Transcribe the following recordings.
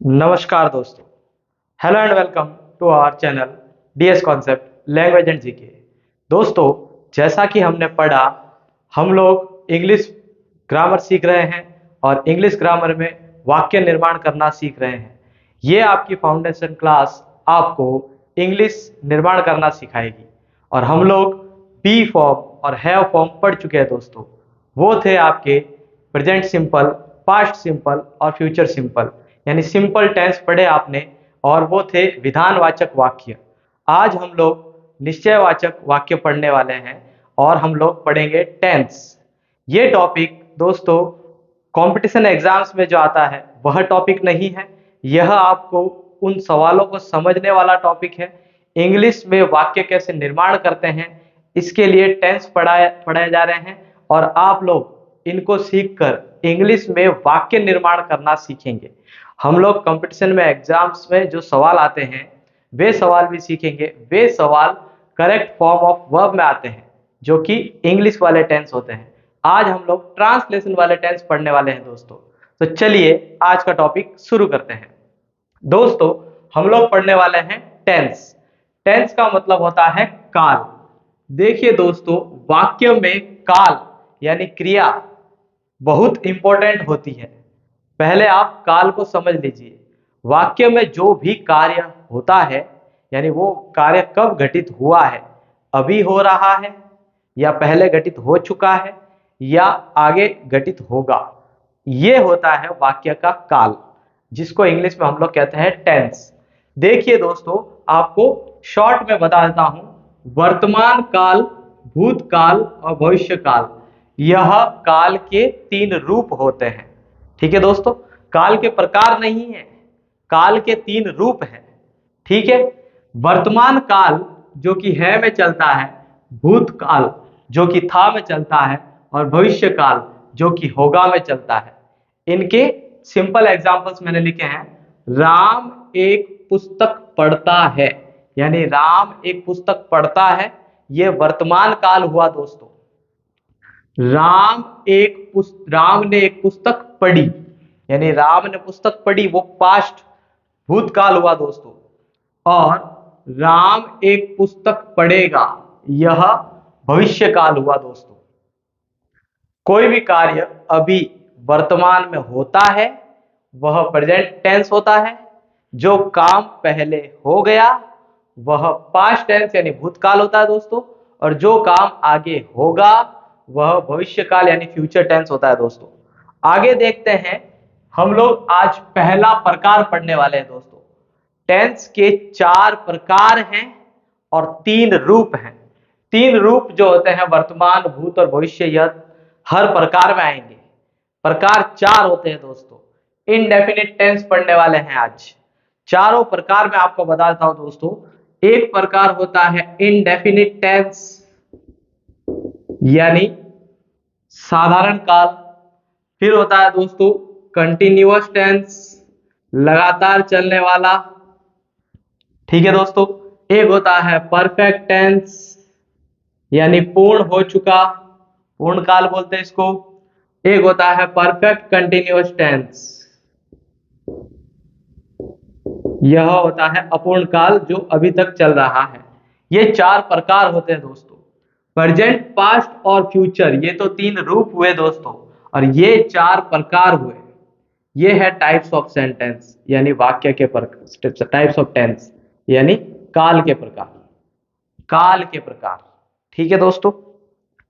नमस्कार दोस्तों। Hello and welcome to our channel DS concept language and GK. दोस्तों, जैसा कि हमने पढ़ा, हम लोग इंग्लिश ग्रामर सीख रहे हैं और इंग्लिश ग्रामर में वाक्य निर्माण करना सीख रहे हैं। ये आपकी फाउंडेशन क्लास आपको इंग्लिश निर्माण करना सिखाएगी। और हम लोग बी फॉर्म और हैव फॉर्म पढ़ चुके हैं दोस्तों। वो थे आपके प्रेजेंट सिंपल, पास्ट सिंपल और फ्यूचर सिंपल, यानी सिंपल टेंस पढ़े आपने, और वो थे विधानवाचक वाक्य। आज हम लोग निश्चयवाचक वाक्य पढ़ने वाले हैं और हम लोग पढ़ेंगे टेंस। ये टॉपिक दोस्तों कंपटीशन एग्जाम्स में जो आता है वह टॉपिक नहीं है। यह आपको उन सवालों को समझने वाला टॉपिक है। इंग्लिश में वाक्य कैसे निर्माण करते हैं, इसके लिए टेंस पढ़ाए जा रहे हैं और आप लोग इनको सीखकर इंग्लिश में वाक्य निर्माण करना सीखेंगे। हम लोग कंपटीशन में एग्जाम्स में जो सवाल आते हैं वे सवाल भी सीखेंगे। वे सवाल करेक्ट फॉर्म ऑफ वर्ब में आते हैं जो कि इंग्लिश वाले टेंस होते हैं। आज हम लोग ट्रांसलेशन वाले टेंस पढ़ने वाले हैं दोस्तों। तो चलिए आज का टॉपिक शुरू करते हैं। दोस्तों, हम लोग पढ़ने वाले हैं टेंस। टेंस का मतलब होता है काल। देखिए दोस्तों, वाक्य में काल यानी क्रिया बहुत इंपॉर्टेंट होती है। पहले आप काल को समझ लीजिए। वाक्य में जो भी कार्य होता है, यानी वो कार्य कब घटित हुआ है, अभी हो रहा है या पहले घटित हो चुका है या आगे घटित होगा, ये होता है वाक्य का काल, जिसको इंग्लिश में हम लोग कहते हैं टेंस। देखिए दोस्तों, आपको शॉर्ट में बता देता हूं। वर्तमान काल, भूतकाल और भविष्य काल, यह काल के तीन रूप होते हैं। ठीक है दोस्तों, काल के प्रकार नहीं है, काल के तीन रूप हैं। ठीक है, वर्तमान काल जो कि है में चलता है, भूतकाल जो कि था में चलता है और भविष्य काल जो कि होगा में चलता है। इनके सिंपल एग्जांपल्स मैंने लिखे हैं। राम एक पुस्तक पढ़ता है, यानी राम एक पुस्तक पढ़ता है, यह वर्तमान काल हुआ दोस्तों। राम ने एक पुस्तक पढ़ी, यानी राम ने पुस्तक पढ़ी, वो पास्ट भूतकाल हुआ दोस्तों। और राम एक पुस्तक पढ़ेगा, यह भविष्य काल हुआ दोस्तों। कोई भी कार्य अभी वर्तमान में होता है वह प्रेजेंट टेंस होता है। जो काम पहले हो गया वह पास्ट टेंस यानी भूतकाल होता है दोस्तों। और जो काम आगे होगा वह भविष्य काल यानी फ्यूचर टेंस होता है दोस्तों। आगे देखते हैं, हम लोग आज पहला प्रकार पढ़ने वाले हैं दोस्तों। टेंस के चार प्रकार हैं और तीन रूप हैं। तीन रूप जो होते हैं वर्तमान, भूत और भविष्य, यह हर प्रकार में आएंगे। प्रकार चार होते हैं दोस्तों। इनडेफिनिट टेंस पढ़ने वाले हैं आज। चारों प्रकार में आपको बता देता हूं दोस्तों। एक प्रकार होता है इनडेफिनिट टेंस, यानी साधारण काल। फिर होता है दोस्तों कंटिन्यूअस टेंस, लगातार चलने वाला। ठीक है दोस्तों। एक होता है परफेक्ट टेंस, यानी पूर्ण हो चुका, पूर्ण काल बोलते हैं इसको। एक होता है परफेक्ट कंटिन्यूअस टेंस, यह होता है अपूर्ण काल जो अभी तक चल रहा है। ये चार प्रकार होते हैं दोस्तों। प्रेजेंट, पास्ट और फ्यूचर, ये तो तीन रूप हुए दोस्तों, और ये चार प्रकार हुए। ये है टाइप्स ऑफ सेंटेंस, यानी वाक्य के प्रकार। टाइप्स ऑफ टेंस यानी काल के प्रकार, काल के प्रकार। ठीक है दोस्तों।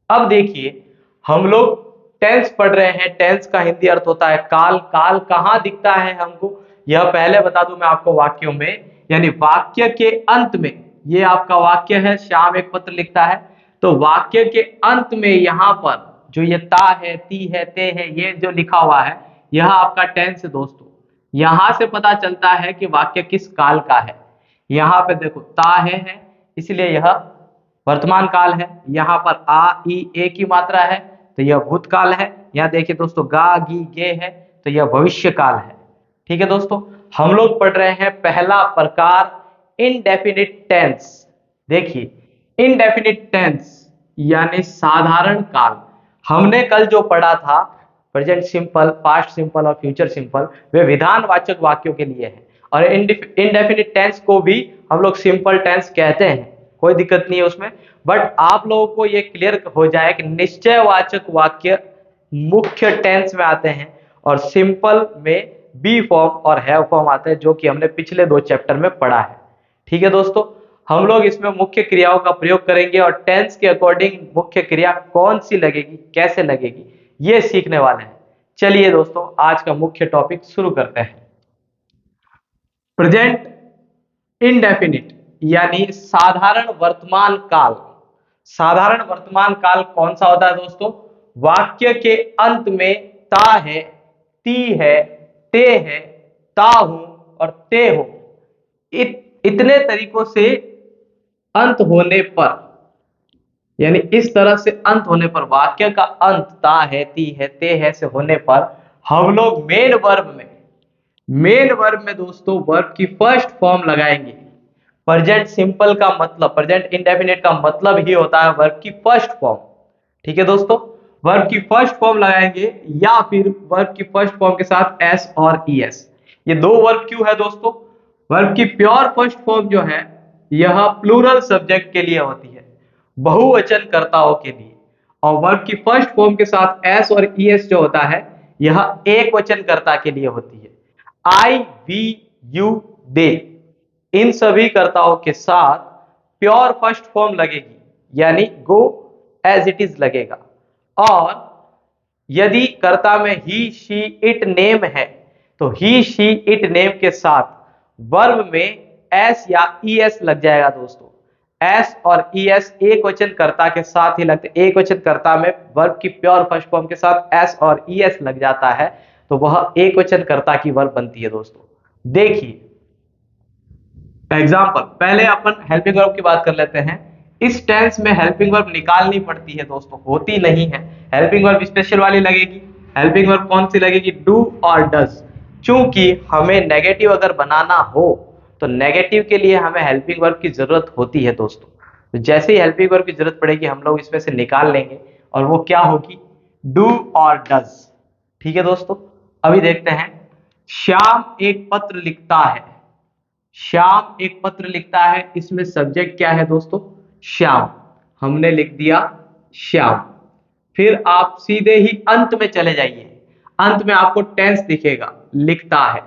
अब देखिए, हम लोग टेंस पढ़ रहे हैं। टेंस का हिंदी अर्थ होता है काल। काल कहां दिखता है हमको, यह पहले बता दूं मैं आपको वाक्यों में, यानी वाक्य के अंत में। ये आपका वाक्य है, श्याम एक पत्र लिखता है, तो वाक्य के अंत में यहां पर जो ये ता है, ती है, ते है, ये जो लिखा हुआ है, यह आपका टेंस है दोस्तों। यहां से पता चलता है कि वाक्य किस काल का है। यहाँ पे देखो ता है, इसलिए यह वर्तमान काल है। यहाँ पर आ, ई, ए की मात्रा है तो यह भूतकाल है। यहाँ देखिए दोस्तों गा, गी, गे है तो यह भविष्य काल है। ठीक है दोस्तों, हम लोग पढ़ रहे हैं पहला प्रकार इनडेफिनिट टेंस। देखिए इनडेफिनिट टेंस यानी साधारण काल। हमने कल जो पढ़ा था प्रेजेंट सिंपल, पास्ट सिंपल और फ्यूचर सिंपल वे विधानवाचक वाक्यों के लिए हैं। और इनडेफिनिट टेंस को भी हम लोग सिंपल टेंस कहते हैं, कोई दिक्कत नहीं है उसमें। बट आप लोगों को ये क्लियर हो जाए कि निश्चयवाचक वाक्य मुख्य टेंस में आते हैं और सिंपल में बी फॉर्म और हैव फॉर्म आते हैं, जो कि हमने पिछले 2 चैप्टर में पढ़ा है। ठीक है दोस्तों, हम लोग इसमें मुख्य क्रियाओं का प्रयोग करेंगे और टेंस के अकॉर्डिंग मुख्य क्रिया कौन सी लगेगी, कैसे लगेगी, ये सीखने वाले हैं। चलिए दोस्तों, आज का मुख्य टॉपिक शुरू करते हैं। प्रेजेंट इंडेफिनिट यानी साधारण वर्तमान काल। साधारण वर्तमान काल कौन सा होता है दोस्तों? वाक्य के अंत में ता है, ती है, ते है, ता हूं और ते हो, इतने तरीकों से अंत होने पर, यानी इस तरह से अंत होने पर, वाक्य का अंत ता है, ती है, ते है से होने पर हम लोग मेन वर्ब में दोस्तों वर्ब की फर्स्ट फॉर्म लगाएंगे। प्रेजेंट सिंपल का मतलब, प्रेजेंट इंडेफिनिट का मतलब ही होता है वर्ब की फर्स्ट फॉर्म। ठीक है दोस्तों, वर्ब की फर्स्ट फॉर्म लगाएंगे या फिर वर्ब की फर्स्ट फॉर्म के साथ एस और ई एस। ये 2 वर्ब क्यों है दोस्तों? वर्ब की प्योर फर्स्ट फॉर्म जो है यह प्लूरल सब्जेक्ट के लिए होती है, बहुवचन कर्ताओं के लिए। और वर्ब की फर्स्ट फॉर्म के साथ एस और ई एस जो होता है यह एक वचन कर्ता के लिए होती है। आई, वी, यू, दे, इन सभी कर्ताओं के साथ प्योर फर्स्ट फॉर्म लगेगी, यानी गो एज इट इज लगेगा। और यदि कर्ता में ही, शी, इट, नेम है तो ही, शी, इट, नेम के साथ वर्ब में एस या ई एस लग जाएगा दोस्तों। एस और ई एस एक वचन कर्ता के साथ ही लगते, एक वचन कर्ता में वर्ब की प्योर फर्स्ट फॉर्म के साथ एस और ई एस लग जाता है तो वह एक वचन कर्ता की वर्ब बनती है दोस्तों। देखिए एग्जाम्पल, पहले अपन हेल्पिंग वर्ब की बात कर लेते हैं। इस टेंस में हेल्पिंग वर्ब निकालनी पड़ती है दोस्तों, होती नहीं है। हेल्पिंग वर्ब स्पेशल वाली लगेगी। हेल्पिंग वर्ब कौन सी लगेगी? डू और डज। चूंकि हमें नेगेटिव अगर बनाना हो तो नेगेटिव के लिए हमें हेल्पिंग वर्ब की जरूरत होती है दोस्तों। तो जैसे ही हेल्पिंग वर्ब की जरूरत पड़ेगी हम लोग इसमें से निकाल लेंगे और वो क्या होगी? डू और डज। ठीक है दोस्तों, अभी देखते हैं। श्याम एक पत्र लिखता है। श्याम एक पत्र लिखता है, इसमें सब्जेक्ट क्या है दोस्तों? श्याम। हमने लिख दिया श्याम। फिर आप सीधे ही अंत में चले जाइए, अंत में आपको टेंस दिखेगा, लिखता है।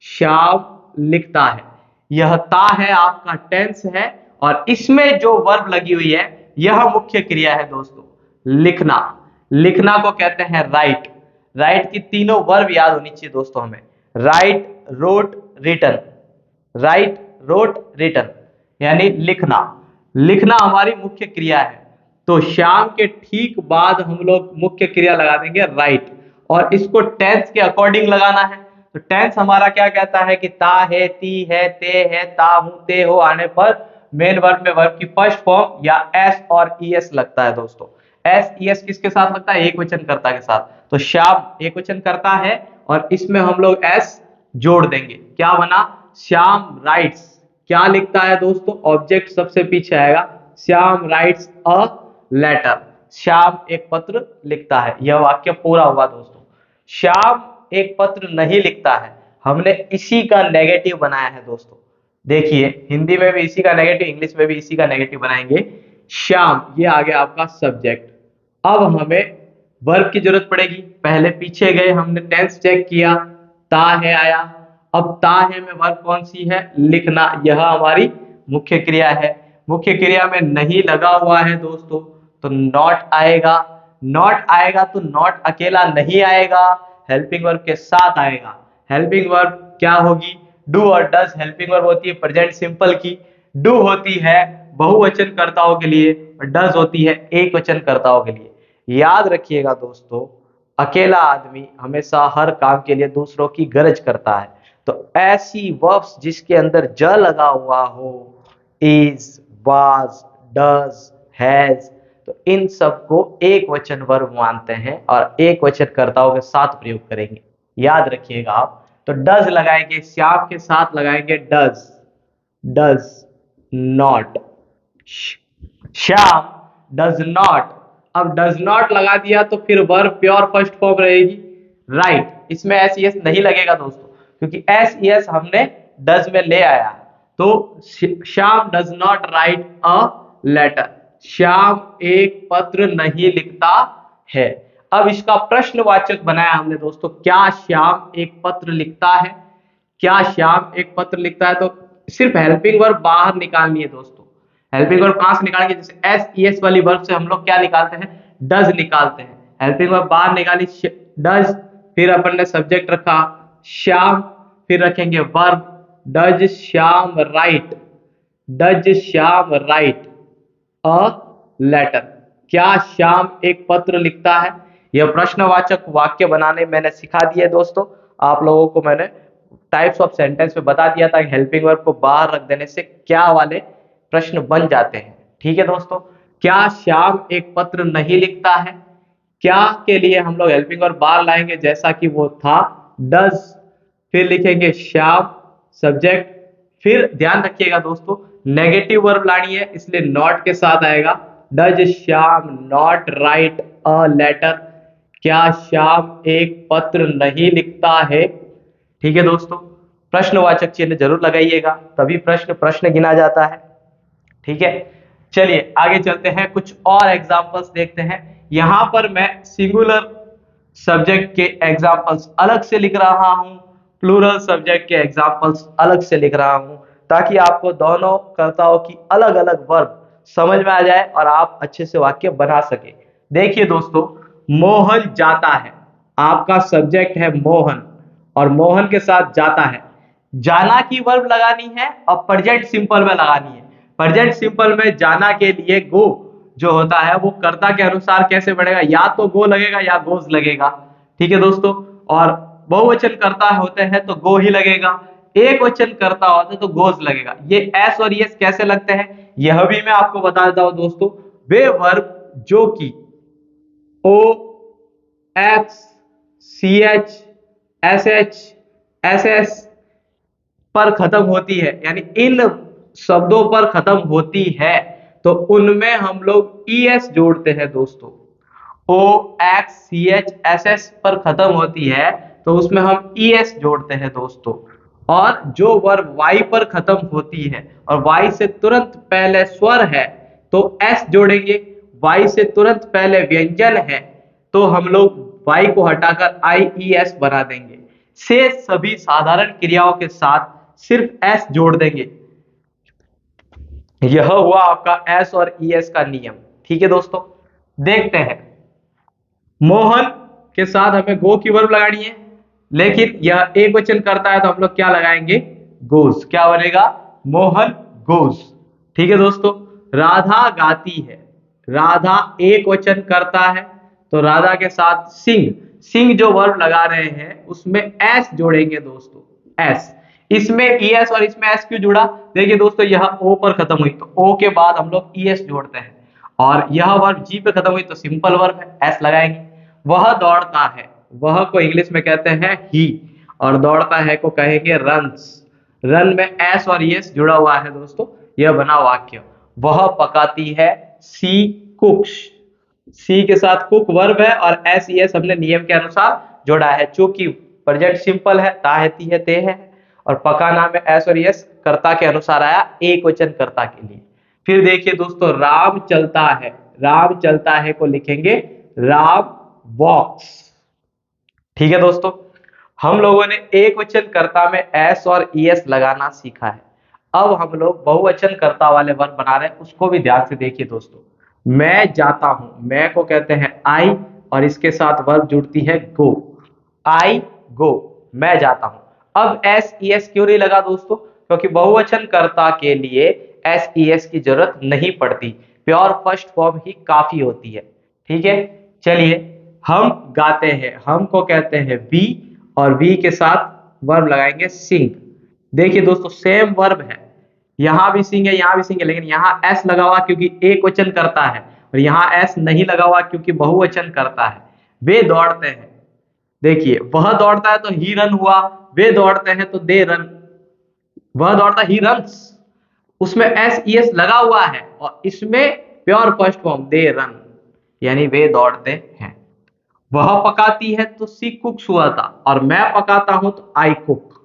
श्याम लिखता है, यह ता है आपका टेंस है और इसमें जो वर्ब लगी हुई है यह मुख्य क्रिया है दोस्तों, लिखना। लिखना को कहते हैं राइट। राइट की तीनों वर्ब याद होनी चाहिए दोस्तों हमें। Right, wrote, written. Right, wrote, written यानी लिखना। लिखना हमारी मुख्य क्रिया है। तो श्याम के ठीक बाद हम लोग मुख्य क्रिया लगा देंगे राइट, और इसको टेंस के अकॉर्डिंग लगाना है। तो टेंस हमारा क्या कहता है कि ता है, ती है, ते है, ता हूं, ते हो आने पर मेन वर्ब में वर्ब की फर्स्ट फॉर्म या एस और ई एस लगता है दोस्तों। एस ई एस किसके साथ लगता है? एक वचन कर्ता के साथ। तो श्याम एक वचन कर्ता है और इसमें हम लोग एस जोड़ देंगे, क्या बना? श्याम राइट्स। क्या लिखता है दोस्तों? ऑब्जेक्ट सबसे पीछे आएगा। Shyam writes a letter. Shyam एक पत्र लिखता है, यह वाक्य पूरा हुआ दोस्तों। श्याम एक पत्र नहीं लिखता है, हमने इसी का नेगेटिव बनाया है दोस्तों। देखिए हिंदी में भी इसी का नेगेटिव, इंग्लिश में भी इसी का नेगेटिव बनाएंगे। श्याम, ये आ गया आपका सब्जेक्ट। अब हमें वर्ब की जरूरत पड़ेगी। पहले पीछे गए, हमने टेंस चेक किया, ता है आया। अब ता है में वर्ब कौन सी है? लिखना। यह हमारी मुख्य क्रिया है। मुख्य क्रिया में नहीं लगा हुआ है दोस्तों तो नॉट आएगा। नॉट आएगा तो नॉट अकेला नहीं आएगा, हेल्पिंग वर्ब के साथ आएगा। हेल्पिंग वर्ब क्या होगी? डू और डज हेल्पिंग वर्ब होती है प्रेजेंट सिंपल की। डू होती है बहुवचन कर्ताओं के लिए और डज होती है एक वचन कर्ताओं के लिए। याद रखिएगा दोस्तों, अकेला आदमी हमेशा हर काम के लिए दूसरों की गरज करता है। तो ऐसी वर्ब्स जिसके अंदर ज लगा हुआ हो, इज, वाज, डज, हैज, तो इन सबको एक वचन वर्ब मानते हैं और एक वचन कर्ताओं के साथ प्रयोग करेंगे। याद रखिएगा आप। तो डज लगाएंगे, श्याम के साथ लगाएंगे does, does not. Shyam does not अब डज नॉट लगा दिया तो फिर वर्ब प्योर फर्स्ट फॉर्म रहेगी राइट, इसमें एस ई एस नहीं लगेगा दोस्तों, क्योंकि एस ई एस हमने डज में ले आया। तो Shyam does not write a letter, Shyam एक पत्र नहीं लिखता है। अब इसका प्रश्नवाचक बनाया हमने दोस्तों, क्या श्याम एक पत्र लिखता है, क्या श्याम एक पत्र लिखता है। तो सिर्फ हेल्पिंग वर्ब बाहर निकालनी है दोस्तों। हेल्पिंग वर्ब कहां से निकालेंगे, जैसे एस ई एस वाली वर्ब से हम लोग क्या निकालते हैं, डज निकालते हैं। हेल्पिंग वर्ब बाहर निकाली डज, फिर अपन ने सब्जेक्ट रखा श्याम, फिर रखेंगे verb does Shyam write, does Shyam write a letter, क्या श्याम एक पत्र लिखता है। यह प्रश्नवाचक वाक्य बनाने मैंने सिखा दिया है दोस्तों, आप लोगों को मैंने टाइप्स ऑफ सेंटेंस में बता दिया था, हेल्पिंग वर्ब को बाहर रख देने से क्या वाले प्रश्न बन जाते हैं। ठीक है दोस्तों, क्या श्याम एक पत्र नहीं लिखता है, क्या के लिए हम लोग हेल्पिंग वर्ब बाहर लाएंगे जैसा कि वो था डज, फिर लिखेंगे श्याम सब्जेक्ट, फिर ध्यान रखिएगा दोस्तों नेगेटिव वर्ब लानी है इसलिए नॉट के साथ आएगा, does Shyam not write a letter, क्या श्याम एक पत्र नहीं लिखता है। ठीक है दोस्तों, प्रश्नवाचक चिन्ह जरूर लगाइएगा, तभी प्रश्न प्रश्न गिना जाता है। ठीक है, चलिए आगे चलते हैं, कुछ और एग्जांपल्स देखते हैं। यहां पर मैं सिंगुलर सब्जेक्ट के एग्जांपल्स अलग से लिख रहा हूं, प्लूरल सब्जेक्ट के एग्जांपल्स अलग से लिख रहा हूं, ताकि आपको दोनों कर्ताओं की अलग अलग वर्ब समझ में आ जाए और आप अच्छे से वाक्य बना सके। देखिए दोस्तों, मोहन जाता है, आपका सब्जेक्ट है मोहन और मोहन के साथ जाता है, जाना की वर्ब लगानी है और प्रेजेंट सिंपल में लगानी है। प्रेजेंट सिंपल में जाना के लिए गो जो होता है वो कर्ता के अनुसार कैसे बढ़ेगा, या तो गो लगेगा या गोज लगेगा। ठीक है दोस्तों, और बहुवचन कर्ता होते हैं तो गो ही लगेगा, एक वचन कर्ता होता है तो गोज लगेगा। ये एस और यस कैसे लगते हैं यह भी मैं आपको बता देता हूं दोस्तों, वे वर्ब जो कि O X C H S H S S पर खत्म होती है, यानी इन शब्दों पर खत्म होती है तो उनमें हम लोग ई एस जोड़ते हैं दोस्तों। O X C H S S पर खत्म होती है तो उसमें हम ई एस जोड़ते हैं दोस्तों। और जो वर्ब वाई पर खत्म होती है और वाई से तुरंत पहले स्वर है तो एस जोड़ेंगे, वाई से तुरंत पहले व्यंजन है तो हम लोग वाई को हटाकर आई ई एस बना देंगे। से सभी साधारण क्रियाओं के साथ सिर्फ एस जोड़ देंगे। यह हुआ आपका एस और ई एस का नियम। ठीक है दोस्तों, देखते हैं, मोहन के साथ हमें गो की वर्ब लगानी है, लेकिन यह एक वचन करता है तो हम लोग क्या लगाएंगे, गोज, क्या बनेगा, मोहन गोज। ठीक है दोस्तों, राधा गाती है, राधा एक वचन करता है तो राधा के साथ सिंह, सिंह जो वर्ब लगा रहे हैं उसमें एस जोड़ेंगे दोस्तों, एस। इसमें ई एस और इसमें एस क्यों जुड़ा, देखिए दोस्तों यह ओ पर खत्म हुई तो ओ के बाद हम लोग ई एस जोड़ते हैं, और यह वर्ब जी पे खत्म हुई तो सिंपल वर्ब है, एस लगाएंगे। वह दौड़ता है, वह को इंग्लिश में कहते हैं ही, और दौड़ता है को कहेंगे रन्स, रन में एस और यस जुड़ा हुआ है दोस्तों, यह बना वाक्य। वह पकाती है, सी कुक्स, सी के साथ कुक वर्ब है और एस यस हमने नियम के अनुसार जोड़ा है, चूंकि प्रेजेंट सिंपल है, ता है, ती है, ते है, और पकाना में एस और यस कर्ता के अनुसार आया, एक वचन कर्ता के लिए। फिर देखिए दोस्तों, राम चलता है, राम चलता है को लिखेंगे राम वॉक्स। ठीक है दोस्तों, हम लोगों ने एक वचन कर्ता में एस और ई एस लगाना सीखा है। अब हम लोग बहुवचन कर्ता वाले वर्ब बना रहे हैं, उसको भी ध्यान से देखिए दोस्तों। मैं जाता हूं, मैं को कहते हैं आई और इसके साथ वर्ब जुड़ती है गो, आई गो, मैं जाता हूं। अब एस ई एस क्यों नहीं लगा दोस्तों, क्योंकि बहुवचन कर्ता के लिए एस ई एस की जरूरत नहीं पड़ती, प्योर फर्स्ट फॉर्म ही काफी होती है। ठीक है, चलिए, हम गाते हैं, हम को कहते हैं वी और वी के साथ वर्ब लगाएंगे सिंग। देखिए दोस्तों, सेम वर्ब है, यहां भी सिंग है, यहां भी सिंग है, लेकिन यहां एस लगा हुआ क्योंकि एक वचन करता है, और यहां एस नहीं लगा हुआ क्योंकि बहुवचन करता है। वे दौड़ते हैं, देखिए वह दौड़ता है तो ही रन हुआ, वे दौड़ते हैं तो दे रन, वह दौड़ता ही रन्स, उसमें एस ई एस लगा हुआ है और इसमें pure first form they run. यानी वे दौड़ते हैं। वह पकाती है तो सी कुक्स हुआ था, और मैं पकाता हूं तो आई कुक,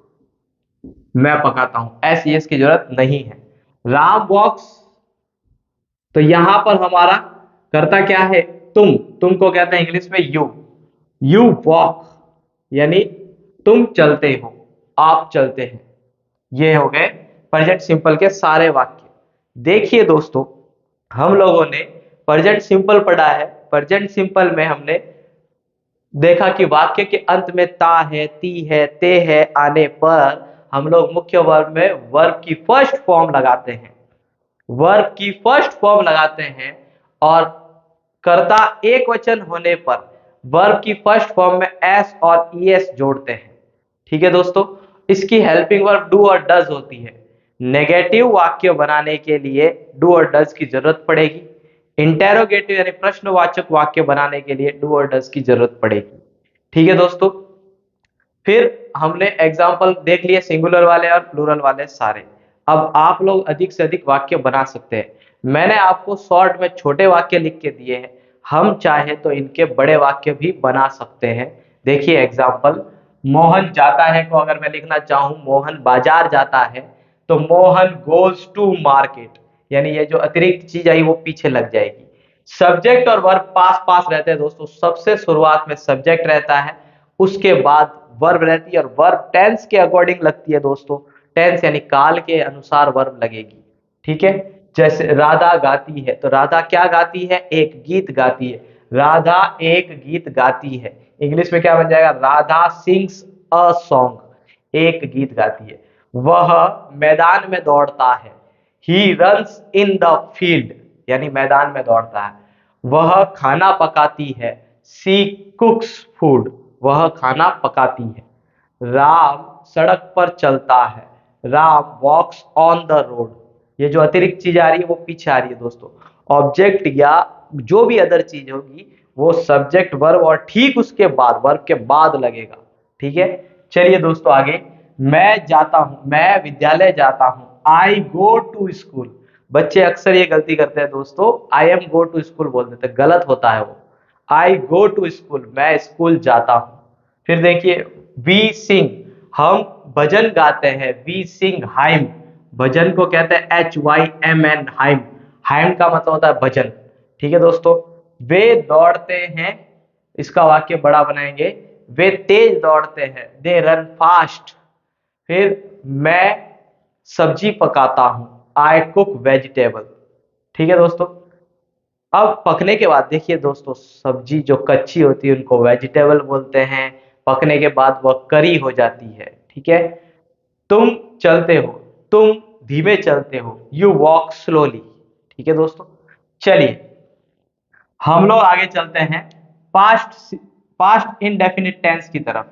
मैं पकाता हूं, एस यस की जरूरत नहीं है। राम वॉक्स, तो यहां पर हमारा करता क्या है, तुम को कहते हैं इंग्लिश में यू वॉक, यानी तुम चलते हो, आप चलते हैं। ये हो गए प्रेजेंट सिंपल के सारे वाक्य। देखिए दोस्तों, हम लोगों ने प्रेजेंट सिंपल पढ़ा है। प्रेजेंट सिंपल में हमने देखा कि वाक्य के अंत में ता है, ती है, ते है आने पर हम लोग मुख्य वर्ब में वर्ब की फर्स्ट फॉर्म लगाते हैं, वर्ब की फर्स्ट फॉर्म लगाते हैं, और कर्ता एक वचन होने पर वर्ब की फर्स्ट फॉर्म में एस और ईएस जोड़ते हैं। ठीक है दोस्तों, इसकी हेल्पिंग वर्ब डू और डज होती है। नेगेटिव वाक्य बनाने के लिए डू और डज की जरूरत पड़ेगी। इंटेरोगेटिव यानी प्रश्नवाचक वाक्य बनाने के लिए डू और डज की जरूरत पड़ेगी। ठीक है दोस्तों, फिर हमने एग्जाम्पल देख लिए सिंगुलर वाले और प्लूरल वाले सारे। अब आप लोग अधिक से अधिक वाक्य बना सकते हैं। मैंने आपको शॉर्ट में छोटे वाक्य लिख के दिए हैं, हम चाहे तो इनके बड़े वाक्य भी बना सकते हैं। देखिए एग्जाम्पल, मोहन जाता है को अगर मैं लिखना चाहूं, मोहन बाजार जाता है, तो मोहन गोज टू मार्केट, यानी ये जो अतिरिक्त चीज आई वो पीछे लग जाएगी। सब्जेक्ट और वर्ब पास पास रहते हैं दोस्तों, सबसे शुरुआत में सब्जेक्ट रहता है, उसके बाद वर्ब रहती है, और वर्ब टेंस के अकॉर्डिंग लगती है दोस्तों। टेंस यानी काल के अनुसार वर्ब लगेगी। ठीक है, जैसे राधा गाती है, तो राधा क्या गाती है, एक गीत गाती है। राधा एक गीत गाती है, इंग्लिश में क्या बन जाएगा, राधा सिंग्स अ सॉन्ग, एक गीत गाती है। वह मैदान में दौड़ता है, he runs in the field, यानी मैदान में दौड़ता है। वह खाना पकाती है, सी कुक्स फूड, वह खाना पकाती है। राम सड़क पर चलता है, Ram walks on the road, ये जो अतिरिक्त चीज आ रही है वो पीछे आ रही है दोस्तों। ऑब्जेक्ट या जो भी अदर चीज होगी वो सब्जेक्ट वर्ब और ठीक उसके बाद वर्ब के बाद लगेगा। ठीक है, चलिए दोस्तों आगे। मैं जाता हूं, मैं विद्यालय जाता हूं, आई गो टू स्कूल। बच्चे अक्सर ये गलती करते हैं दोस्तों, I am go to school बोल देते हैं, गलत होता है वो। आई गो टू स्कूल, मैं स्कूल जाता हूं। फिर देखिए, वी सिंग, हम भजन गाते हैं, वी सिंग हाइम, भजन को कहते हैं HYMN हाइम, हाइम का मतलब होता है भजन। ठीक है दोस्तों, वे दौड़ते हैं, इसका वाक्य बड़ा बनाएंगे, वे तेज दौड़ते हैं, दे रन फास्ट। फिर मैं सब्जी पकाता हूं, आई कुक वेजिटेबल। ठीक है दोस्तों, अब पकने के बाद देखिए दोस्तों, सब्जी जो कच्ची होती है उनको वेजिटेबल बोलते हैं, पकने के बाद वह करी हो जाती है। ठीक है, तुम चलते हो, तुम धीमे चलते हो, यू वॉक स्लोली। ठीक है दोस्तों, चलिए हम लोग आगे चलते हैं पास्ट पास्ट इनडेफिनिट टेंस की तरफ।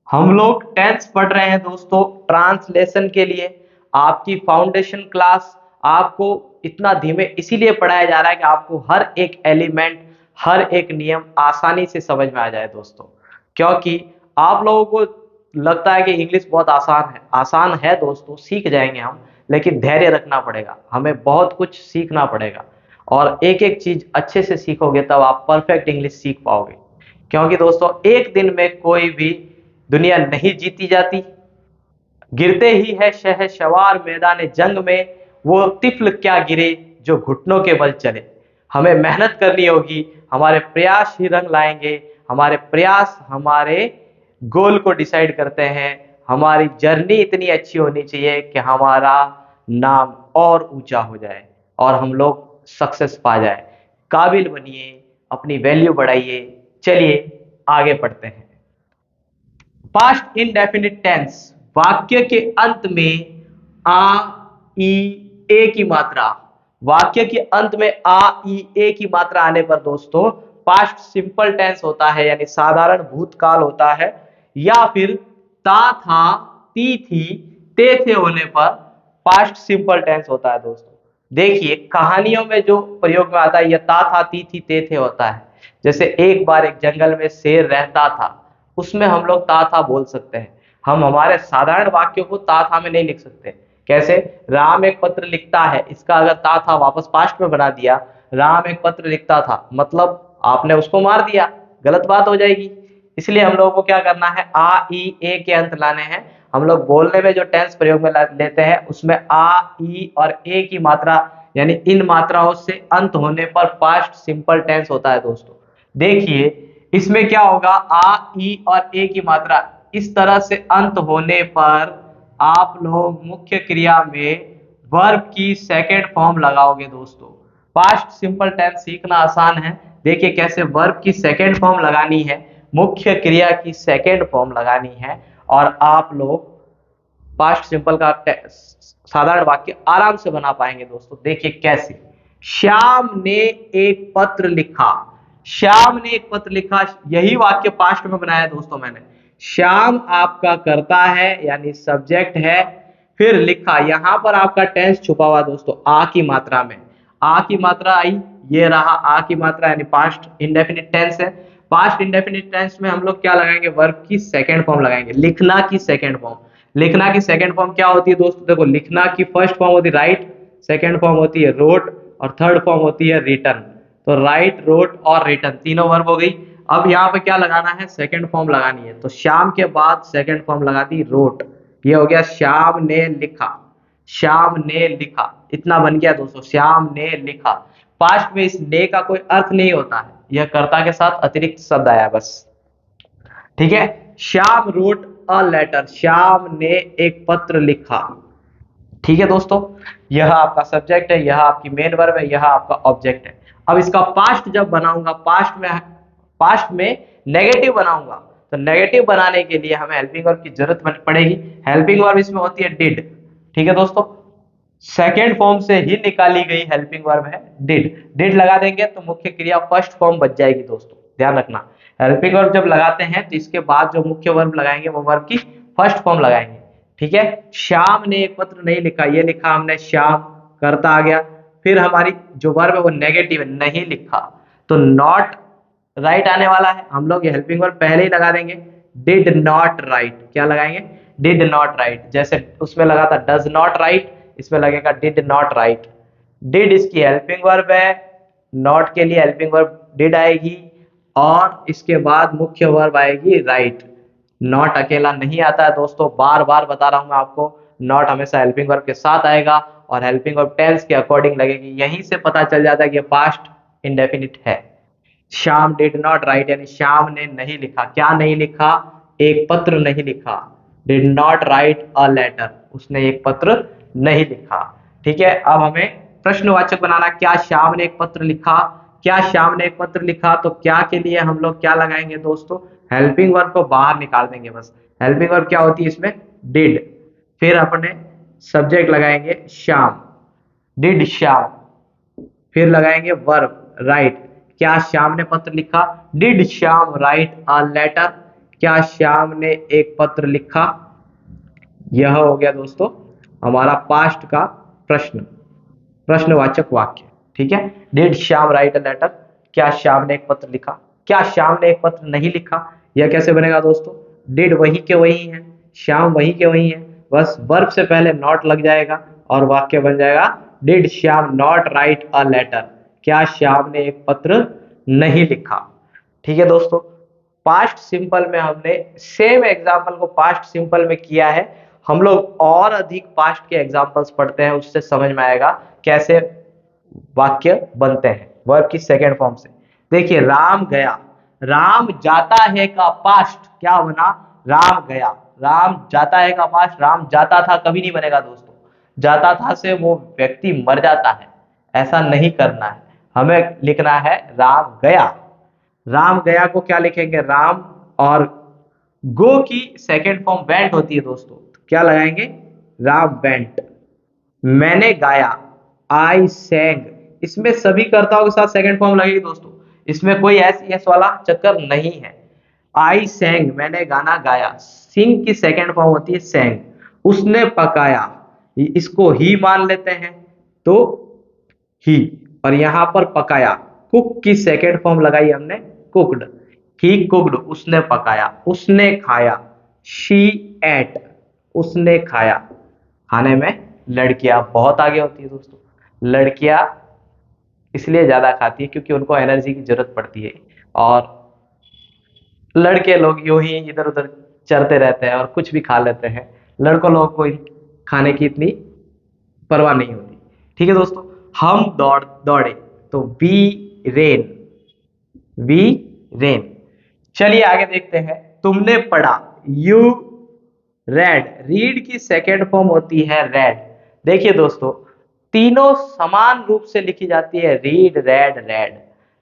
हम लोग टेंस पढ़ रहे हैं दोस्तों ट्रांसलेशन के लिए। आपकी फाउंडेशन क्लास आपको इतना धीमे इसीलिए पढ़ाया जा रहा है कि आपको हर एक एलिमेंट, हर एक नियम आसानी से समझ में आ जाए दोस्तों। क्योंकि आप लोगों को लगता है कि इंग्लिश बहुत आसान है दोस्तों, सीख जाएंगे हम, लेकिन धैर्य रखना पड़ेगा, हमें बहुत कुछ सीखना पड़ेगा, और एक एक चीज अच्छे से सीखोगे तब आप परफेक्ट इंग्लिश सीख पाओगे। क्योंकि दोस्तों एक दिन में कोई भी दुनिया नहीं जीती जाती, गिरते ही है शहसवार मैदान जंग में, वो तिफल क्या गिरे जो घुटनों के बल चले। हमें मेहनत करनी होगी, हमारे प्रयास ही रंग लाएंगे, हमारे प्रयास हमारे गोल को डिसाइड करते हैं। हमारी जर्नी इतनी अच्छी होनी चाहिए कि हमारा नाम और ऊंचा हो जाए और हम लोग सक्सेस पा जाए। काबिल बनिए, अपनी वैल्यू बढ़ाइए। चलिए आगे पढ़ते हैं। पास्ट इंडेफिनिट टेंस, वाक्य के अंत में आ ई ए की मात्रा, वाक्य के अंत में आ ई ए की मात्रा आने पर दोस्तों पास्ट सिंपल टेंस होता है, यानी साधारण भूतकाल होता है। या फिर ता था, ती थी, ते थे होने पर पास्ट सिंपल टेंस होता है दोस्तों। देखिए कहानियों में जो प्रयोग में आता है यह ता था, ती थी, ते थे होता है। जैसे एक बार एक जंगल में शेर रहता था, उसमें हम लोग ता था बोल सकते हैं। हम हमारे साधारण वाक्यों को ता था में नहीं लिख सकते। कैसे, राम एक पत्र लिखता है, इसका अगर ता था वापस पास्ट में बना दिया, राम एक पत्र लिखता था, मतलब आपने उसको मार दिया, गलत बात हो जाएगी। इसलिए हम लोगों को क्या करना है, आ ई ए के अंत लाने हैं। हम लोग बोलने में जो टेंस प्रयोग में लेते हैं उसमें आ ई और ए की मात्रा यानी इन मात्राओं से अंत होने पर पास्ट सिंपल टेंस होता है दोस्तों। देखिए इसमें क्या होगा, आ ई और ए की मात्रा इस तरह से अंत होने पर आप लोग मुख्य क्रिया में वर्ब की सेकेंड फॉर्म लगाओगे दोस्तों। पास्ट सिंपल टेंस सीखना आसान है। देखिए कैसे वर्ब की सेकेंड फॉर्म लगानी है, मुख्य क्रिया की सेकेंड फॉर्म लगानी है, और आप लोग पास्ट सिंपल का साधारण वाक्य आराम से बना पाएंगे दोस्तों। देखिए कैसे, श्याम ने एक पत्र लिखा। श्याम ने एक पत्र लिखा, यही वाक्य पास्ट में बनाया दोस्तों मैंने। श्याम आपका कर्ता है यानी सब्जेक्ट है, फिर लिखा, यहां पर आपका टेंस छुपा हुआ दोस्तों आ की मात्रा में। आ की मात्रा आई, ये रहा आ की मात्रा यानी पास्ट इंडेफिनिट टेंस है। पास्ट इंडेफिनिट टेंस में हम लोग क्या लगाएंगे, वर्ब की सेकेंड फॉर्म लगाएंगे, लिखना की सेकेंड फॉर्म। लिखना की सेकेंड फॉर्म क्या होती है दोस्तों, देखो लिखना की फर्स्ट फॉर्म होती है राइट, सेकेंड फॉर्म होती है रोट, और थर्ड फॉर्म होती है रिटन। तो राइट, रोट और रिटन तीनों वर्ब हो गई। अब यहाँ पे क्या लगाना है, सेकेंड फॉर्म लगानी है। तो श्याम के बाद सेकेंड फॉर्म लगा दी रोट, ये हो गया श्याम ने लिखा। श्याम ने लिखा, इतना बन गया दोस्तों, श्याम ने लिखा। पास्ट में इस ने का कोई अर्थ नहीं होता है, यह कर्ता के साथ अतिरिक्त शब्द आया बस। ठीक है, Shyam wrote a letter, Shyam ने एक पत्र लिखा। ठीक है दोस्तों, यह आपका सब्जेक्ट है, यह आपकी मेन वर्ब है, यह आपका ऑब्जेक्ट है। अब इसका पास्ट जब बनाऊंगा, पास्ट में नेगेटिव बनाऊंगा, तो नेगेटिव बनाने के लिए हमें हेल्पिंग वर्ब की जरूरत पड़ेगी। हेल्पिंग वर्ब इसमें होती है डिड। ठीक है दोस्तों, सेकेंड फॉर्म से ही निकाली गई हेल्पिंग वर्ब है डिड। डिड लगा देंगे तो मुख्य क्रिया फर्स्ट फॉर्म बच जाएगी दोस्तों, ध्यान रखना। हेल्पिंग वर्ब जब लगाते हैं तो इसके बाद जो मुख्य वर्ब लगाएंगे वो वर्ब की फर्स्ट फॉर्म लगाएंगे। ठीक है, श्याम ने एक पत्र नहीं लिखा, ये लिखा हमने श्याम, करता आ गया। फिर हमारी जो वर्ब है वो नेगेटिव है, नहीं लिखा, तो नॉट राइट आने वाला है, हम लोग ये हेल्पिंग वर्ब पहले ही लगा देंगे। डिड नॉट राइट, क्या लगाएंगे, डिड नॉट राइट। जैसे उसमें लगा था डज नॉट राइट, इसमें लगेगा डिड नॉट राइट। डिड इसकी हेल्पिंग वर्ब है, नॉट के लिए हेल्पिंग वर्ब डिड आएगी, और इसके बाद मुख्य वर्ब आएगी राइट। नॉट अकेला नहीं आता है दोस्तों, बार बार बता रहा हूं मैं आपको, नॉट हमेशा हेल्पिंग वर्ब के साथ आएगा और हेल्पिंग वर्ब टेंस के अकॉर्डिंग लगेगी। यहीं से पता चल जाता है कि पास्ट इंडेफिनिट है। श्याम डिड नॉट राइट यानी श्याम ने नहीं लिखा, क्या नहीं लिखा, एक पत्र नहीं लिखा। Did not write a letter, उसने एक पत्र नहीं लिखा। ठीक है, अब हमें प्रश्नवाचक बनाना, क्या श्याम ने एक पत्र लिखा, क्या श्याम ने एक पत्र लिखा, तो क्या के लिए हम लोग क्या लगाएंगे दोस्तों, हेल्पिंग वर्ब को बाहर निकाल देंगे बस। हेल्पिंग वर्ब क्या होती है इसमें, डिड, फिर अपने सब्जेक्ट लगाएंगे श्याम, डिड श्याम, फिर लगाएंगे वर्ब राइट, क्या श्याम ने पत्र लिखा, did Shyam write a letter, क्या श्याम ने एक पत्र लिखा। यह हो गया दोस्तों हमारा पास्ट का प्रश्नवाचक वाक्य। ठीक है, did Shyam write a letter, क्या श्याम ने एक पत्र लिखा, क्या श्याम ने एक पत्र नहीं लिखा। यह कैसे बनेगा दोस्तों, डिड वही के वही है, श्याम वही के वही है, बस वर्ब से पहले नॉट लग जाएगा और वाक्य बन जाएगा did Shyam not write a letter, क्या श्याम ने एक पत्र नहीं लिखा। ठीक है दोस्तों, पास्ट सिंपल में हमने सेम एग्जाम्पल को पास्ट सिंपल में किया है। हम लोग और अधिक पास्ट के एग्जाम्पल्स पढ़ते हैं, उससे समझ में आएगा कैसे वाक्य बनते हैं वर्ब की सेकेंड फॉर्म से। देखिए राम गया, राम जाता है का पास्ट क्या बना, राम गया। राम जाता है का पास्ट, राम जाता था कभी नहीं बनेगा दोस्तों, जाता था से वो व्यक्ति मर जाता है, ऐसा नहीं करना है। हमें लिखना है राम गया। राम गया को क्या लिखेंगे, राम, और गो की सेकेंड फॉर्म वेंट होती है दोस्तों, तो क्या लगाएंगे, राम वेंट। मैंने गाया, आई सैंग, इसमें सभी कर्ताओं के साथ सेकंड फॉर्म लगेगी दोस्तों, इसमें कोई एस एस वाला चक्कर नहीं है। आई सैंग, मैंने गाना गाया, सिंग की सेकंड फॉर्म होती है सैंग। उसने पकाया, इसको ही मान लेते हैं तो ही, और यहां पर पकाया, कुक की सेकंड फॉर्म लगाई हमने कुक्ड, ही कुक्ड, उसने पकाया। उसने खाया, शी एट, उसने खाया। खाने में लड़कियां बहुत आगे होती है दोस्तों, लड़कियां इसलिए ज़्यादा खाती है क्योंकि उनको एनर्जी की ज़रूरत पड़ती है। और लड़के लोग यूं ही इधर उधर चलते रहते हैं और कुछ भी खा लेते हैं। लड़कों लोगों को खाने की इतनी परवाह नहीं होती। ठीक है दोस्तों, हम दौड़े तो वी रेन, वी रेन। चलिए आगे देखते हैं। तुमने पढ़ा, यू रेड। रीड की सेकेंड फॉर्म होती है रेड। देखिए दोस्तों, तीनों समान रूप से लिखी जाती है, रीड रेड रेड,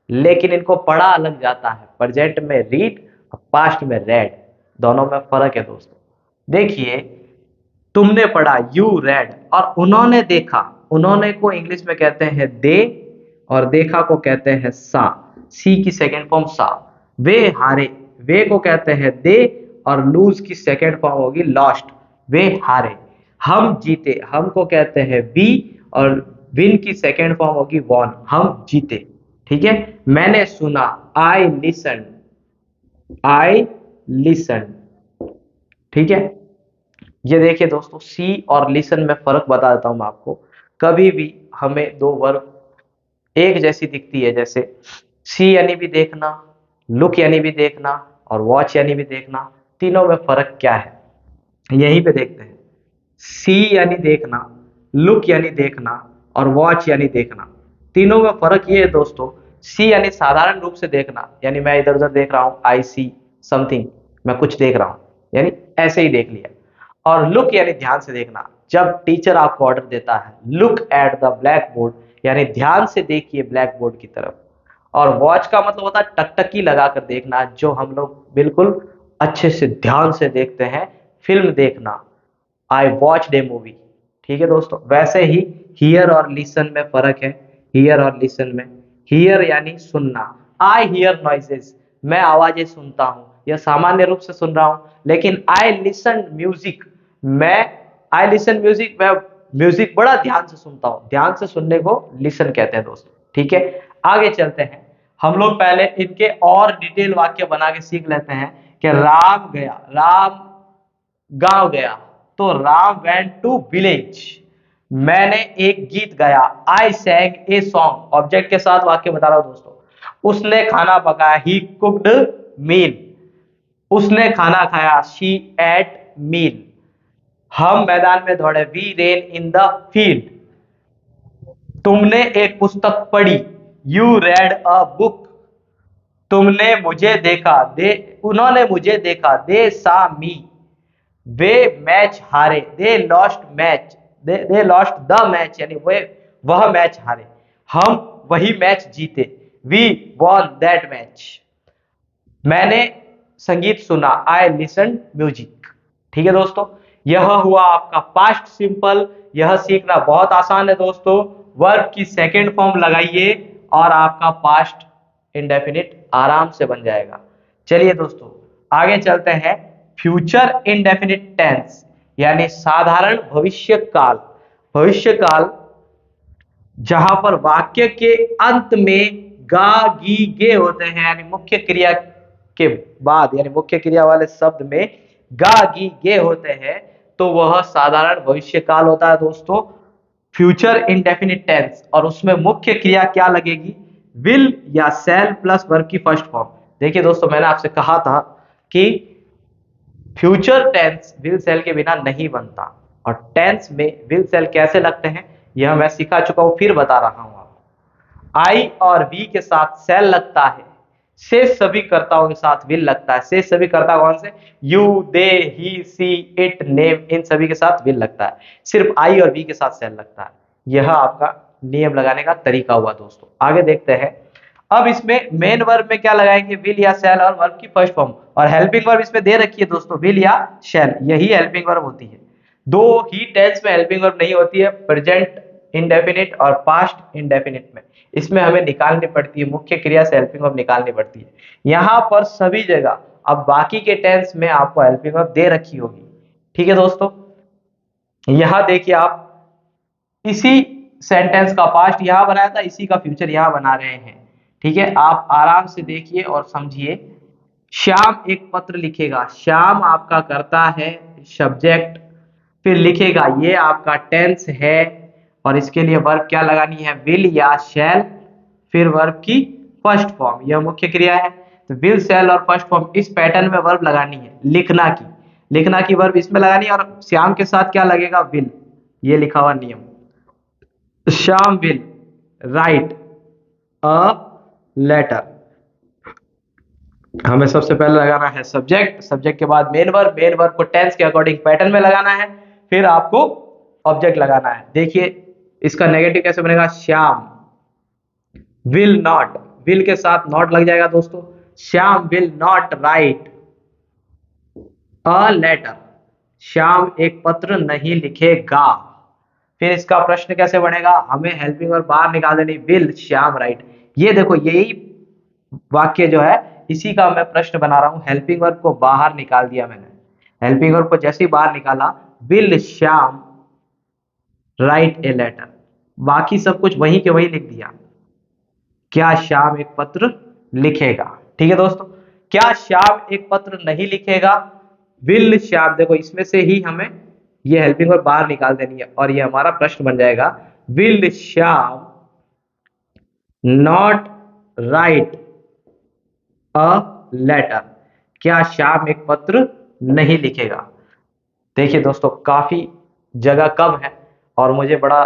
लेकिन इनको पढ़ा अलग जाता है। प्रेजेंट में रीड और पास्ट में रेड, दोनों में फर्क है दोस्तों। देखिए, तुमने पढ़ा, यू रेड, और उन्होंने देखा, उन्होंने को इंग्लिश में कहते हैं दे, और देखा को कहते हैं सा, सी की सेकेंड फॉर्म सा। वे हारे, वे को कहते हैं दे, और लूज की सेकेंड फॉर्म होगी लॉस्ट, वे हारे। हम जीते, हम को कहते हैं वी, और विन की सेकेंड फॉर्म होगी वॉन, हम जीते। ठीक है। मैंने सुना, आई लिसन, आई लिसन। ठीक है। ये देखिए दोस्तों, सी और लिसन में फर्क बता देता हूं मैं आपको। कभी भी हमें दो वर्ब एक जैसी दिखती है, जैसे सी यानी भी देखना, लुक यानी भी देखना, और वॉच यानी भी देखना, तीनों में फर्क क्या है यहीं पे देखते हैं। सी यानी देखना, लुक यानी देखना, और वॉच यानी देखना, तीनों में फर्क ये है दोस्तों। सी यानी साधारण रूप से देखना, यानी मैं इधर उधर देख रहा हूं, आई सी समथिंग, मैं कुछ देख रहा हूं, यानी ऐसे ही देख लिया। और लुक यानी ध्यान से देखना, जब टीचर आपको ऑर्डर देता है, look at the black board, यानी ध्यान से देखिए ब्लैक बोर्ड की तरफ। और वॉच का मतलब होता है टकटकी लगाकर देखना, जो हम लोग बिल्कुल अच्छे से ध्यान से देखते हैं, फिल्म देखना, आई वॉच डे मूवी। ठीक है दोस्तों, वैसे ही हियर और लिसन में फर्क है। हियर और लिसन में, हियर यानी सुनना, आई हियर नॉइजेस, मैं आवाजें सुनता हूं, यह सामान्य रूप से सुन रहा हूं। लेकिन आई लिसन म्यूजिक, मैं आई लिसन म्यूजिक, मैं म्यूजिक बड़ा ध्यान से सुनता हूं। ध्यान से सुनने को लिसन कहते हैं दोस्तों। ठीक है, आगे चलते हैं। हम लोग पहले इनके और डिटेल वाक्य बना के सीख लेते हैं कि राम गया, राम गांव गया, तो राम वेंट टू विलेज। मैंने एक गीत गाया, आई सैंग ए सॉन्ग। ऑब्जेक्ट के साथ वाक्य बता रहा हूं दोस्तों। उसने खाना पकाया, ही कुक्ड मील। उसने खाना खाया, शी एट मील। हम मैदान में दौड़े, we ran in the field. तुमने एक पुस्तक पढ़ी, यू रेड अ बुक। तुमने मुझे देखा, दे उन्होंने मुझे देखा, दे सा मी। वे मैच हारे, they lost match, they lost the match, यानी वे वह मैच हारे, हम वही मैच जीते, वी वॉन दैट मैच। मैंने संगीत सुना, आई लिसन म्यूजिक। ठीक है दोस्तों, यह हुआ आपका पास्ट सिंपल। यह सीखना बहुत आसान है दोस्तों। वर्ब की सेकेंड फॉर्म लगाइए और आपका पास्ट इंडेफिनिट आराम से बन जाएगा। चलिए दोस्तों, आगे चलते हैं। फ्यूचर इंडेफिनिट टेंस, यानी साधारण भविष्य काल। भविष्य काल जहां पर वाक्य के अंत में गा गी गे होते हैं, यानी मुख्य क्रिया के बाद, यानी मुख्य क्रिया वाले शब्द में गा गी गे होते हैं, तो वह साधारण भविष्य काल होता है दोस्तों, फ्यूचर इंडेफिनिट टेंस। और उसमें मुख्य क्रिया क्या लगेगी, विल या शैल प्लस वर्ब की फर्स्ट फॉर्म। देखिए दोस्तों, मैंने आपसे कहा था कि फ्यूचर टेंस विल सेल के बिना नहीं बनता, और टेंस में विल सेल कैसे लगते हैं यह मैं सिखा चुका हूं, फिर बता रहा हूं आपको। आई और वी के साथ सेल लगता है, से सभी कर्ताओं के साथ विल लगता है। से सभी कर्ता कौन से, you, they, he, she, it, name, इन सभी के साथ विल लगता है। सिर्फ आई और वी के साथ सेल लगता है। यह आपका नियम लगाने का तरीका हुआ दोस्तों। आगे देखते हैं। अब इसमें मेन वर्ब में क्या लगाएंगे, विल या शैल, और वर्ब की फर्स्ट फॉर्म। और हेल्पिंग वर्ब इसमें दे रखी है दोस्तों, विल या शैल, यही हेल्पिंग वर्ब होती है। दो ही टेंस में हेल्पिंग वर्ब नहीं होती है, प्रेजेंट इंडेफिनिट और पास्ट इंडेफिनिट में। इसमें हमें निकालनी पड़ती है, मुख्य क्रिया से हेल्पिंग वर्ब निकालनी पड़ती है। यहां पर सभी जगह अब बाकी के टेंस में आपको हेल्पिंग वर्ब दे रखी होगी। ठीक है दोस्तों, यहां देखिए आप, इसी सेंटेंस का पास्ट यहां बनाया था, इसी का फ्यूचर यहां बना रहे हैं। ठीक है, आप आराम से देखिए और समझिए। श्याम एक पत्र लिखेगा, श्याम आपका करता है सब्जेक्ट, फिर लिखेगा, ये आपका टेंस है, और इसके लिए वर्ब क्या लगानी है, विल या शैल। फिर वर्ब की फर्स्ट फॉर्म, यह मुख्य क्रिया है। तो विल, शैल और फर्स्ट फॉर्म इस पैटर्न में वर्ब लगानी है। लिखना की वर्ब इसमें लगानी है और श्याम के साथ क्या लगेगा, विल। ये लिखा हुआ नियम। Shyam will write a letter. हमें सबसे पहले लगाना है सब्जेक्ट, सब्जेक्ट के बाद मेन वर्ब को टेंस के अकॉर्डिंग पैटर्न में लगाना है, फिर आपको ऑब्जेक्ट लगाना है। देखिए इसका नेगेटिव कैसे बनेगा, श्याम विल नॉट, विल के साथ नॉट लग जाएगा दोस्तों। Shyam will not write a letter, Shyam एक पत्र नहीं लिखेगा। फिर इसका प्रश्न कैसे बनेगा, हमें हेल्पिंग वर्ब बाहर निकाल देनी, विल श्याम राइट। ये देखो यही वाक्य जो है इसी का मैं प्रश्न बना रहा हूं। हेल्पिंग वर्ब को बाहर निकाल दिया मैंने। हेल्पिंग वर्ब को जैसे ही बाहर निकाला, will Shyam write a letter, बाकी सब कुछ वही के वही लिख दिया। क्या श्याम एक पत्र लिखेगा। ठीक है दोस्तों, क्या श्याम एक पत्र नहीं लिखेगा, विल श्याम। देखो इसमें से ही हमें ये हेल्पिंग वर्ब बाहर निकाल देनी है और ये हमारा प्रश्न बन जाएगा, will Shyam not write a letter, क्या श्याम एक पत्र नहीं लिखेगा। देखिए दोस्तों काफी जगह कम है और मुझे बड़ा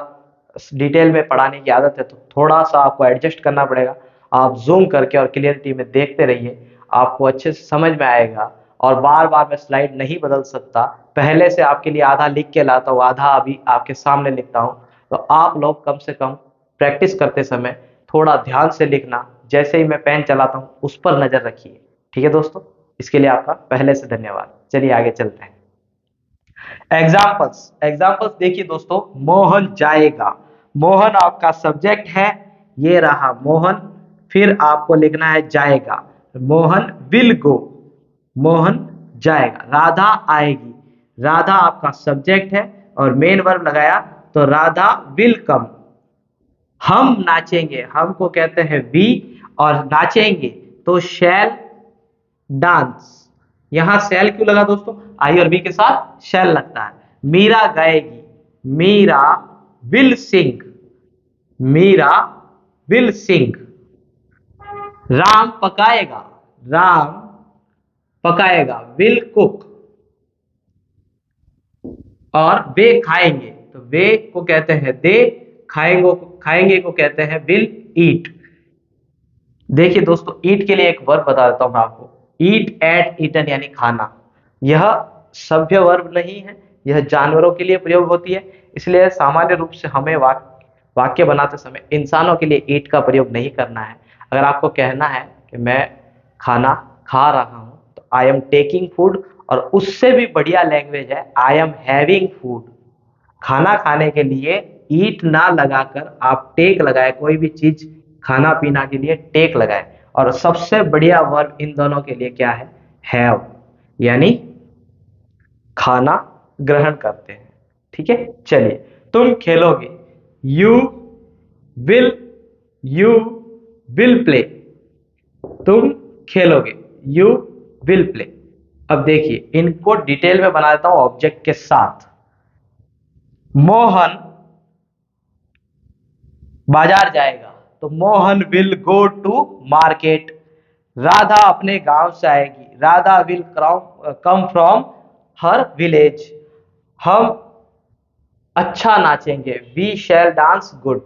डिटेल में पढ़ाने की आदत है, तो थोड़ा सा आपको एडजस्ट करना पड़ेगा। आप जूम करके और क्लियरिटी में देखते रहिए, आपको अच्छे से समझ में आएगा। और बार बार मैं स्लाइड नहीं बदल सकता, पहले से आपके लिए आधा लिख के लाता हूँ, आधा अभी आपके सामने लिखता हूँ। तो आप लोग कम से कम प्रैक्टिस करते समय थोड़ा ध्यान से लिखना, जैसे ही मैं पेन चलाता हूँ उस पर नजर रखिए। ठीक है दोस्तों, इसके लिए आपका पहले से धन्यवाद। चलिए आगे चलते हैं। एग्जाम्पल्स देखिए दोस्तों, मोहन जाएगा, मोहन आपका सब्जेक्ट है, ये रहा मोहन। फिर आपको लिखना है जाएगा, मोहन विल गो, मोहन जाएगा। राधा आएगी, राधा आपका सब्जेक्ट है और मेन वर्ब लगाया तो राधा विल कम। हम नाचेंगे, हम को कहते हैं वी, और नाचेंगे तो शैल डांस। यहां शैल क्यों लगा दोस्तों, आई और बी के साथ शैल लगता है। मीरा गाएगी, Meera will sing, Meera will sing. Ram पकाएगा, राम पकाएगा, विल कुक। और वे खाएंगे, तो वे को कहते हैं दे, खाएंगे को कहते हैं विल ईट। देखिए दोस्तों ईट के लिए एक वर्ब बता देता हूं मैं आपको, ईट एट ईटन यानी खाना। यह सभ्य वर्ब नहीं है, यह जानवरों के लिए प्रयोग होती है, इसलिए सामान्य रूप से हमें वाक्य बनाते समय इंसानों के लिए ईट का प्रयोग नहीं करना है। अगर आपको कहना है कि मैं खाना खा रहा हूं तो आई एम टेकिंग फूड, और उससे भी बढ़िया लैंग्वेज है आई एम हैविंग फूड। खाना खाने के लिए ईट ना लगाकर आप टेक लगाए, कोई भी चीज खाना पीना के लिए टेक लगाए। और सबसे बढ़िया वर्ब इन दोनों के लिए क्या है, हैव, यानी खाना ग्रहण करते हैं। ठीक है, चलिए तुम खेलोगे, you will, you will play, तुम खेलोगे, यू विल प्ले। अब देखिए इनको डिटेल में बना देता हूं ऑब्जेक्ट के साथ। मोहन बाजार जाएगा, तो Mohan will go to market. Radha अपने गांव से आएगी, Radha will come from her village. हम अच्छा नाचेंगे, we shall dance good.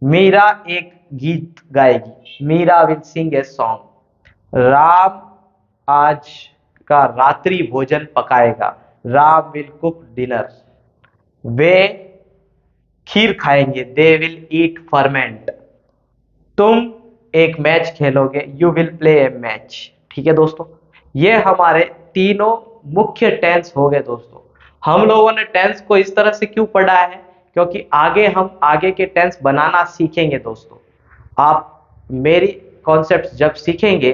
Meera एक गीत गाएगी, Meera will sing a song. Ram आज का रात्रि भोजन पकाएगा, राम विल कुक डिनर। वे खीर खाएंगे, दे विल ईट फर्मेंट। तुम एक मैच खेलोगे, you will play a match. ठीक है दोस्तों, ये हमारे तीनों मुख्य टेंस हो गए दोस्तों। हम लोगों ने टेंस को इस तरह से क्यों पढ़ा है, क्योंकि आगे हम आगे के टेंस बनाना सीखेंगे दोस्तों। आप मेरी कॉन्सेप्ट जब सीखेंगे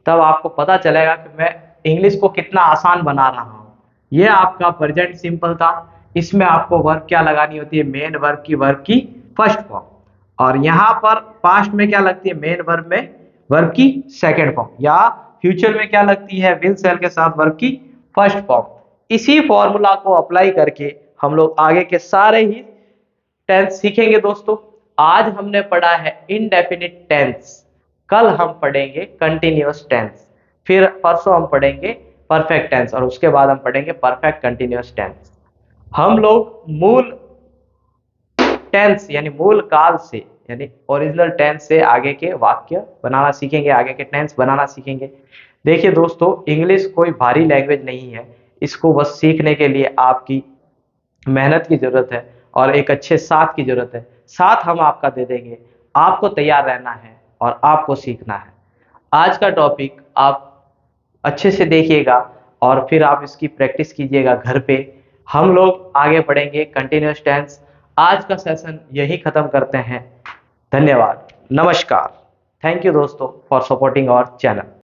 तब आपको पता चलेगा कि मैं इंग्लिश को कितना आसान बना रहा हूं। ये आपका प्रेजेंट सिंपल था, इसमें आपको वर्ब क्या लगानी होती है, मेन वर्ब की फर्स्ट फॉर्म। और यहां पर पास्ट में क्या लगती है, मेन वर्ब में वर्ब की सेकंड फॉर्म, या फ्यूचर में क्या लगती है, विल सेल के साथ वर्ब की फर्स्ट फॉर्म। इसी फॉर्मूला को अप्लाई करके हम लोग आगे के सारे ही टेंस सीखेंगे दोस्तों। आज हमने पढ़ा है इनडेफिनिट टेंस, कल हम पढ़ेंगे कंटिन्यूअस टेंस, फिर परसों हम पढ़ेंगे परफेक्ट टेंस और उसके बाद हम पढ़ेंगे परफेक्ट कंटिन्यूअस टेंस। हम लोग मूल टेंस यानी मूल काल से यानी ओरिजिनल टेंस से आगे के वाक्य बनाना सीखेंगे, आगे के टेंस बनाना सीखेंगे। देखिए दोस्तों, इंग्लिश कोई भारी लैंग्वेज नहीं है, इसको बस सीखने के लिए आपकी मेहनत की जरूरत है और एक अच्छे साथ की जरूरत है। साथ हम आपका दे देंगे, आपको तैयार रहना है और आपको सीखना है। आज का टॉपिक आप अच्छे से देखिएगा और फिर आप इसकी प्रैक्टिस कीजिएगा घर पे। हम लोग आगे बढ़ेंगे कंटिन्यूअस टेंस। आज का सेशन यही खत्म करते हैं। धन्यवाद, नमस्कार। थैंक यू दोस्तों फॉर सपोर्टिंग आवर चैनल।